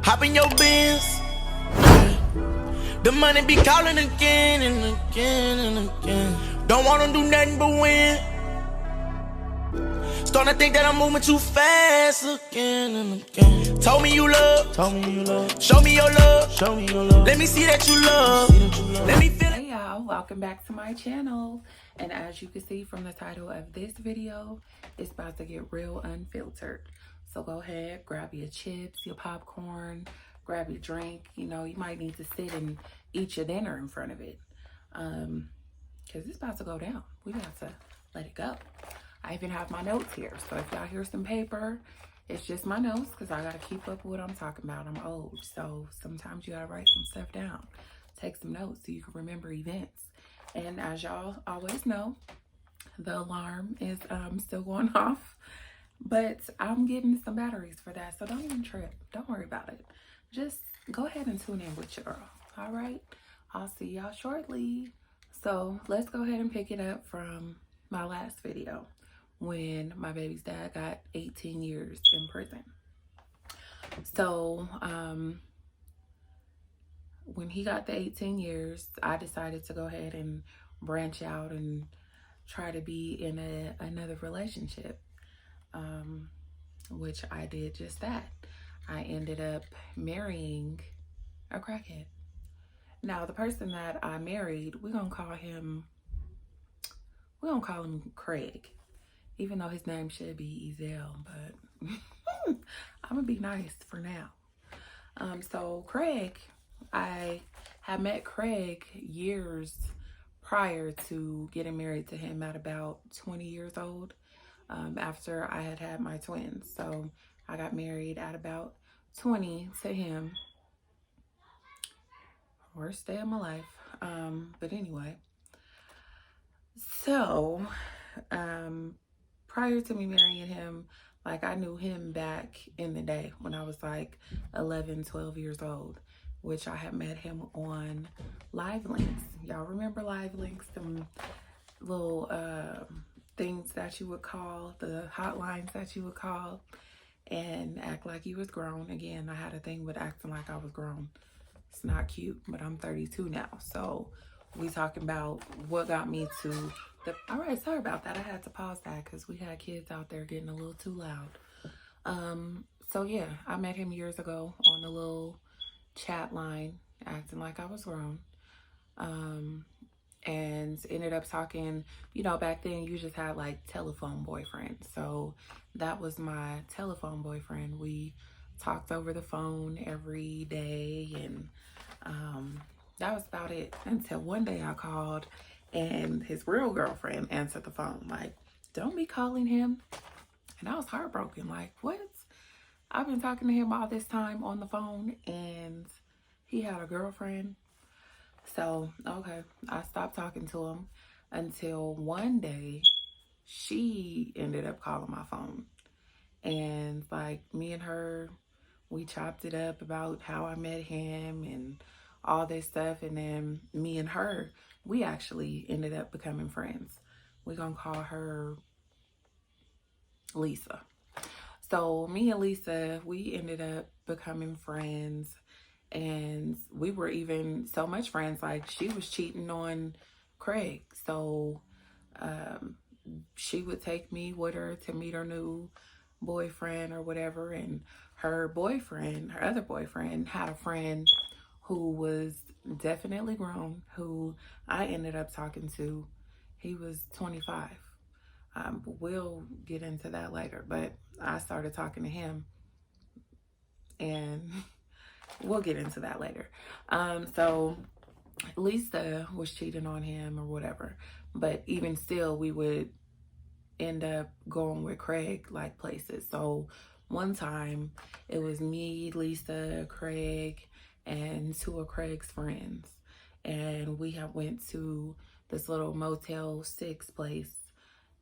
Hop in your Benz. The money be calling again and again and again. Don't wanna do nothing but win. Starting to think that I'm moving too fast again and again. Told me you love. Show me your love. Let me see that you love. Let me feel. Hey y'all, welcome back to my channel. And as you can see from the title of this video, it's about to get real unfiltered. So go ahead, grab your chips, your popcorn, grab your drink. You know, you might need to sit and eat your dinner in front of it. Because it's about to go down. We got to let it go. I even have my notes here. So if y'all hear some paper, it's just my notes because I got to keep up with what I'm talking about. I'm old. So sometimes you got to write some stuff down. Take some notes so you can remember events. And as y'all always know, the alarm is still going off. But I'm getting some batteries for that. So don't even trip. Don't worry about it. Just go ahead and tune in with your girl. All right? I'll see y'all shortly. So let's go ahead and pick it up from my last video when my baby's dad got 18 years in prison. So when he got the 18 years, I decided to go ahead and branch out and try to be in another relationship. Which I did just that. I ended up marrying a crackhead. Now, the person that I married, we're gonna call him Craig, even though his name should be Ezel, but I'm gonna be nice for now. So Craig, I had met Craig years prior to getting married to him at about 20 years old. After I had my twins. So I got married at about 20 to him. Worst day of my life. But anyway. So, prior to me marrying him, like I knew him back in the day when I was like 11, 12 years old, which I had met him on Live Links. Y'all remember Live Links? Them little, things that you would call, the hotlines that you would call and act like you was grown. Again, I had a thing with acting like I was grown. It's not cute, but I'm 32 now. So we talking about what got me to the, all right, sorry about that. I had to pause that because we had kids out there getting a little too loud. So yeah, I met him years ago on a little chat line, acting like I was grown. And ended up talking, you know, back then you just had like telephone boyfriend. So that was my telephone boyfriend. We talked over the phone every day, and that was about it until one day I called and his real girlfriend answered the phone. Like, don't be calling him. And I was heartbroken. Like, what? I've been talking to him all this time on the phone and he had a girlfriend. So, okay, I stopped talking to him until one day she ended up calling my phone. And like me and her, we chopped it up about how I met him and all this stuff. And then me and her, we actually ended up becoming friends. We're going to call her Lisa. So me and Lisa, we ended up becoming friends. And we were even so much friends, like she was cheating on Craig. So she would take me with her to meet her new boyfriend or whatever. And her boyfriend, her other boyfriend, had a friend who was definitely grown, who I ended up talking to. He was 25. But we'll get into that later. But I started talking to him and we'll get into that later. So Lisa was cheating on him or whatever. But even still, we would end up going with Craig like places. So one time it was me, Lisa, Craig, and two of Craig's friends. And we have went to this little Motel 6 place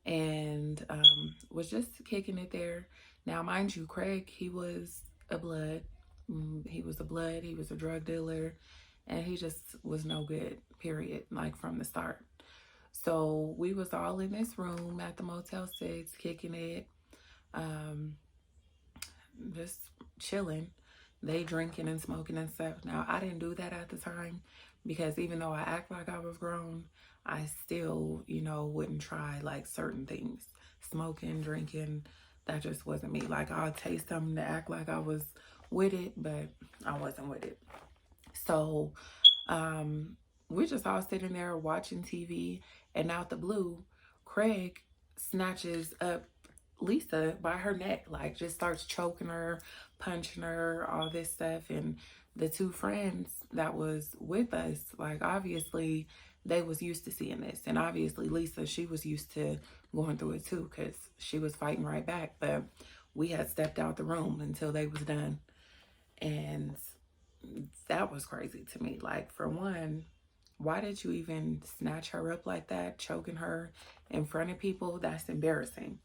and was just kicking it there. Now, mind you, Craig, he was a blood. He was a drug dealer, and he just was no good, period, like from the start. So we was all in this room at the Motel 6, kicking it, just chilling. they drinking and smoking and stuff. Now, I didn't do that at the time because even though I act like I was grown, I still, you know, wouldn't try like certain things. Smoking, drinking, that just wasn't me. Like, I'll taste something to act like I was with it, but I wasn't with it. So, we're just all sitting there watching TV, and out the blue, Craig snatches up Lisa by her neck, like just starts choking her, punching her, all this stuff. And the two friends that was with us, like obviously they was used to seeing this. And obviously Lisa, she was used to going through it too, because she was fighting right back. But we had stepped out the room until they was done. And that was crazy to me. Like, for one, why did you even snatch her up like that, choking her in front of people? That's embarrassing.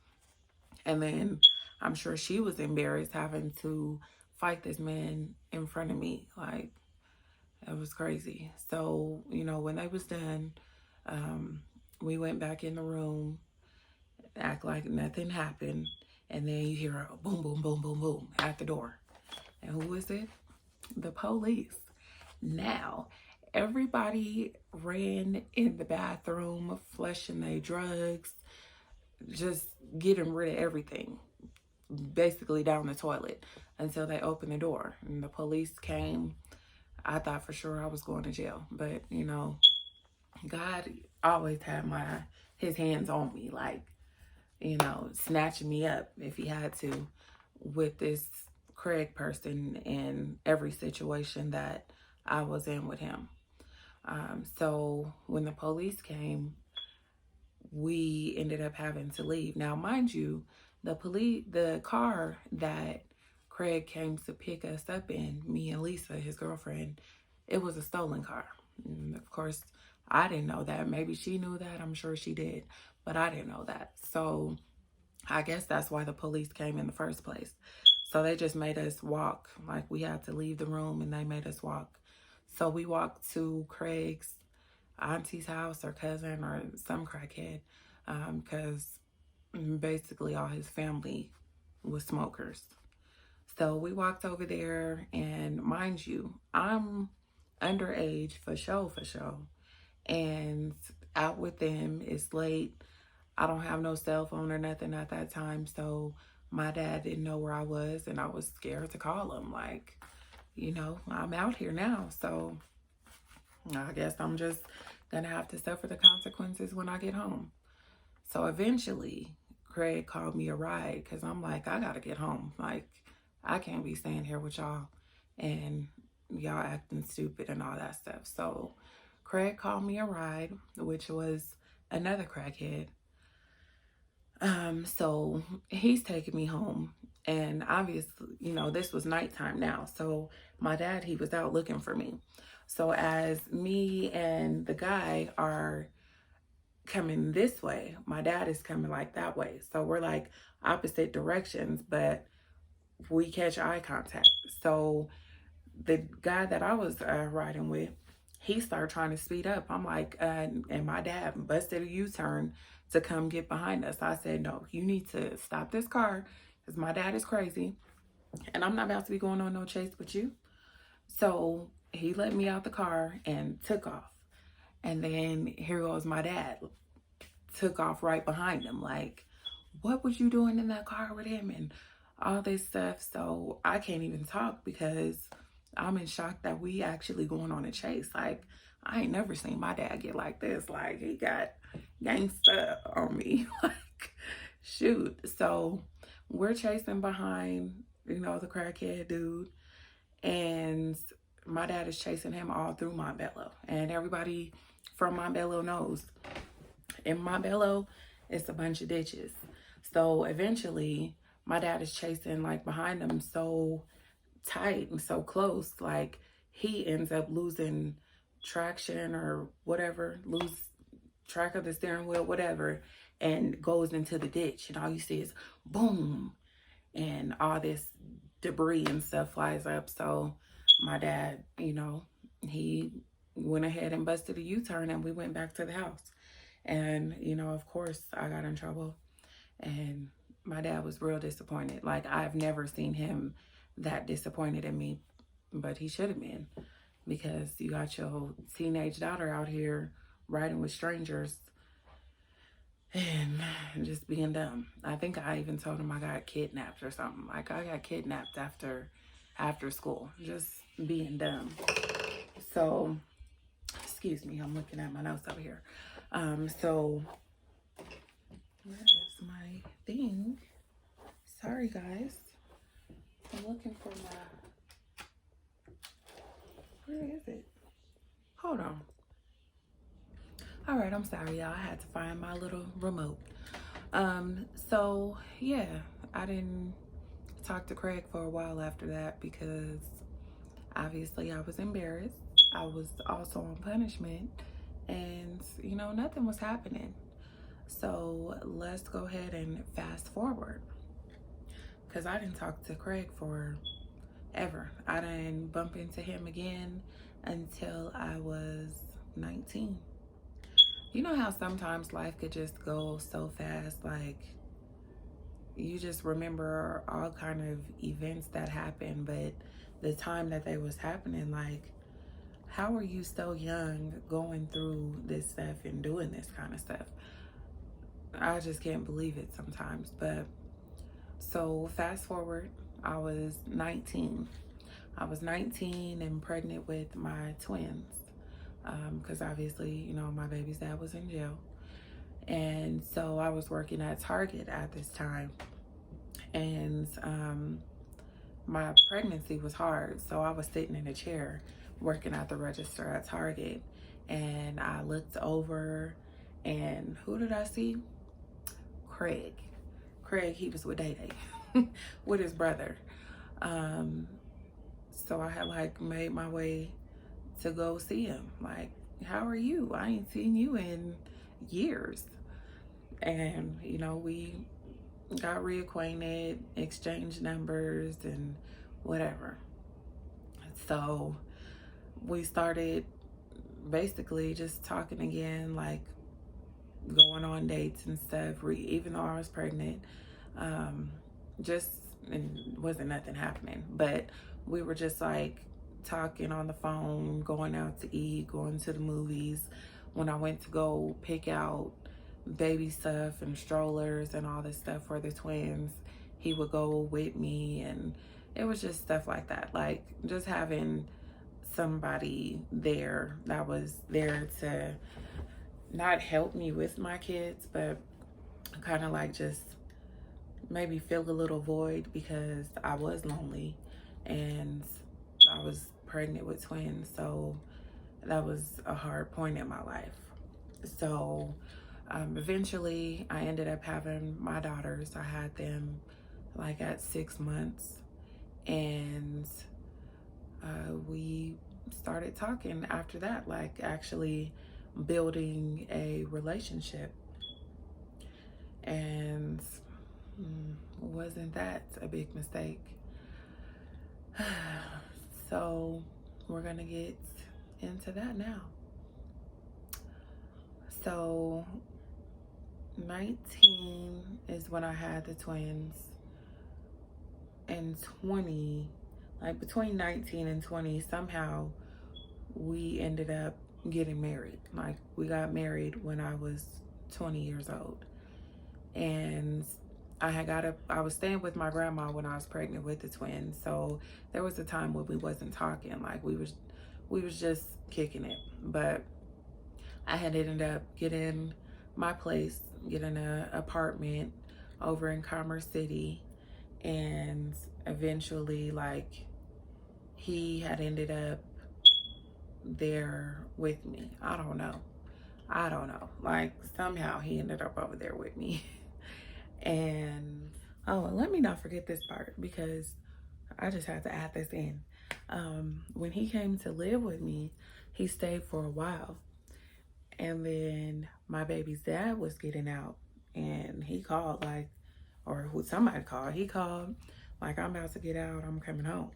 And then I'm sure she was embarrassed having to fight this man in front of me. Like, it was crazy. So, you know, when they was done, we went back in the room, act like nothing happened. And then you hear a boom, boom, boom, boom, boom at the door. And who was it? The police. Now, everybody ran in the bathroom, flushing their drugs, just getting rid of everything, basically down the toilet, until they opened the door. And the police came. I thought for sure I was going to jail. But, you know, God always had his hands on me, like, you know, snatching me up if he had to, with this Craig person in every situation that I was in with him. So when the police came, we ended up having to leave. Now, mind you, the car that Craig came to pick us up in, me and Lisa, his girlfriend, it was a stolen car. And of course, I didn't know that. Maybe she knew that. I'm sure she did, but I didn't know that. So I guess that's why the police came in the first place. So they just made us walk. Like, we had to leave the room and they made us walk. So we walked to Craig's auntie's house or cousin or some crackhead, because basically all his family was smokers. So we walked over there, and mind you, I'm underage for sure. And out with them, it's late. I don't have no cell phone or nothing at that time, so my dad didn't know where I was, and I was scared to call him. Like, you know, I'm out here now, so I guess I'm just gonna have to suffer the consequences when I get home. So eventually, Craig called me a ride, because I'm like, I gotta get home. Like, I can't be staying here with y'all and y'all acting stupid and all that stuff. So Craig called me a ride, which was another crackhead. So he's taking me home, and obviously, you know, this was nighttime now. So my dad, he was out looking for me. So as me and the guy are coming this way, my dad is coming like that way. So we're like opposite directions, but we catch eye contact. So the guy that I was riding with, he started trying to speed up. I'm like, and my dad busted a U-turn to come get behind us. I said, no, you need to stop this car, because my dad is crazy and I'm not about to be going on no chase with you. So he let me out the car and took off. And then here goes my dad, took off right behind him. Like, what was you doing in that car with him? And all this stuff. So I can't even talk because I'm in shock that we actually going on a chase. Like, I ain't never seen my dad get like this. Like, he got gangsta on me. Like, shoot. So we're chasing behind, you know, the crackhead dude. And my dad is chasing him all through Montbello. And everybody from Montbello knows. In Montbello, it's a bunch of ditches. So eventually, my dad is chasing like behind him so tight and so close, like he ends up losing traction or whatever, lose track of the steering wheel, whatever, and goes into the ditch. And all you see is boom, and all this debris and stuff flies up. So my dad, you know, he went ahead and busted a U-turn, and we went back to the house. And, you know, of course, I got in trouble. And my dad was real disappointed. Like, I've never seen him that disappointed in me, but he should have been, because you got your teenage daughter out here riding with strangers and just being dumb. I think I even told him I got kidnapped or something. Like, I got kidnapped after school, just being dumb. So, excuse me, I'm looking at my notes over here. So where is my thing? Sorry, guys. I'm looking for my, where is it? Hold on. All right, I'm sorry, y'all. I had to find my little remote. So yeah, I didn't talk to Craig for a while after that because obviously I was embarrassed. I was also on punishment, and you know, nothing was happening. So let's go ahead and fast forward, because I didn't talk to Craig for ever. I didn't bump into him again until I was 19. You know how sometimes life could just go so fast, like you just remember all kind of events that happened, but the time that they was happening, like, how are you so young going through this stuff and doing this kind of stuff? I just can't believe it sometimes. But so fast forward, I was 19. I was 19 and pregnant with my twins, because obviously, you know, my baby's dad was in jail. And so I was working at Target at this time. And my pregnancy was hard. So I was sitting in a chair working at the register at Target. And I looked over, and who did I see? Craig. Craig, he was with Day Day, with his brother. So I had like made my way to go see him. Like, how are you? I ain't seen you in years. And, you know, we got reacquainted, exchanged numbers and whatever. So we started basically just talking again, like going on dates and stuff, even though I was pregnant. Just, and wasn't nothing happening, but we were just like talking on the phone, going out to eat, going to the movies. When I went to go pick out baby stuff and strollers and all this stuff for the twins, he would go with me, and it was just stuff like that, like just having somebody there that was there to not help me with my kids, but kind of like just maybe fill a little void, because I was lonely and I was pregnant with twins. So that was a hard point in my life. So eventually I ended up having my daughters. I had them like at 6 months, and we started talking after that, like actually building a relationship. And wasn't that a big mistake? So we're gonna get into that now. So 19 is when I had the twins, and 20, like between 19 and 20, somehow we ended up getting married. Like, we got married when I was 20 years old. And I was staying with my grandma when I was pregnant with the twins. So there was a time when we wasn't talking, like we was just kicking it. But I had ended up getting my place, getting an apartment over in Commerce City. And eventually, like, he had ended up there with me. I don't know. Like, somehow he ended up over there with me. And oh, and let me not forget this part, because I just had to add this in. When he came to live with me, he stayed for a while. And then my baby's dad was getting out, and he called, like, or somebody called. He called, like, I'm about to get out, I'm coming home.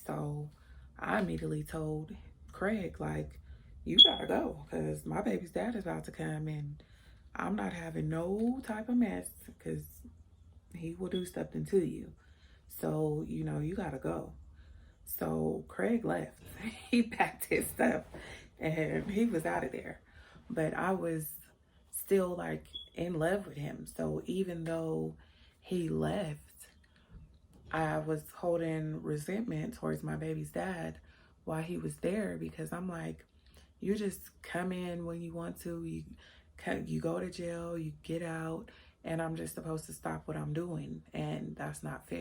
So I immediately told Craig, like, you gotta go, because my baby's dad is about to come, and I'm not having no type of mess, because he will do something to you. So, you know, you gotta go. So Craig left. He packed his stuff and he was out of there. But I was still like in love with him. So even though he left, I was holding resentment towards my baby's dad while he was there, because I'm like, you just come in when you want to, you go to jail, you get out, and I'm just supposed to stop what I'm doing, and that's not fair.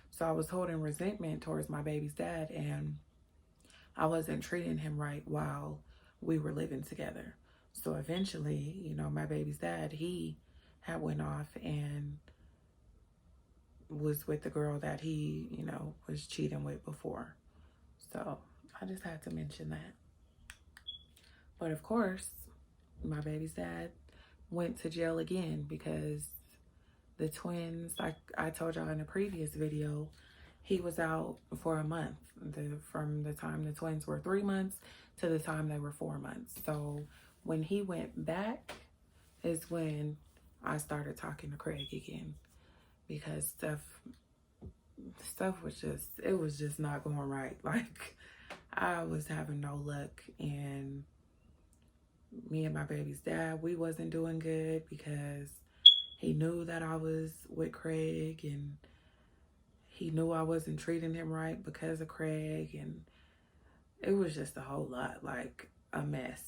So I was holding resentment towards my baby's dad, and I wasn't treating him right while we were living together. So eventually, you know, my baby's dad, he had went off and was with the girl that he, you know, was cheating with before. So I just had to mention that. But of course, my baby's dad went to jail again because the twins, like I told y'all in a previous video, he was out for a month. From the time the twins were 3 months to the time they were 4 months. So when he went back is when I started talking to Craig again, because stuff was just, it was just not going right. Like, I was having no luck, and me and my baby's dad, we wasn't doing good because he knew that I was with Craig, and he knew I wasn't treating him right because of Craig, and it was just a whole lot, like a mess.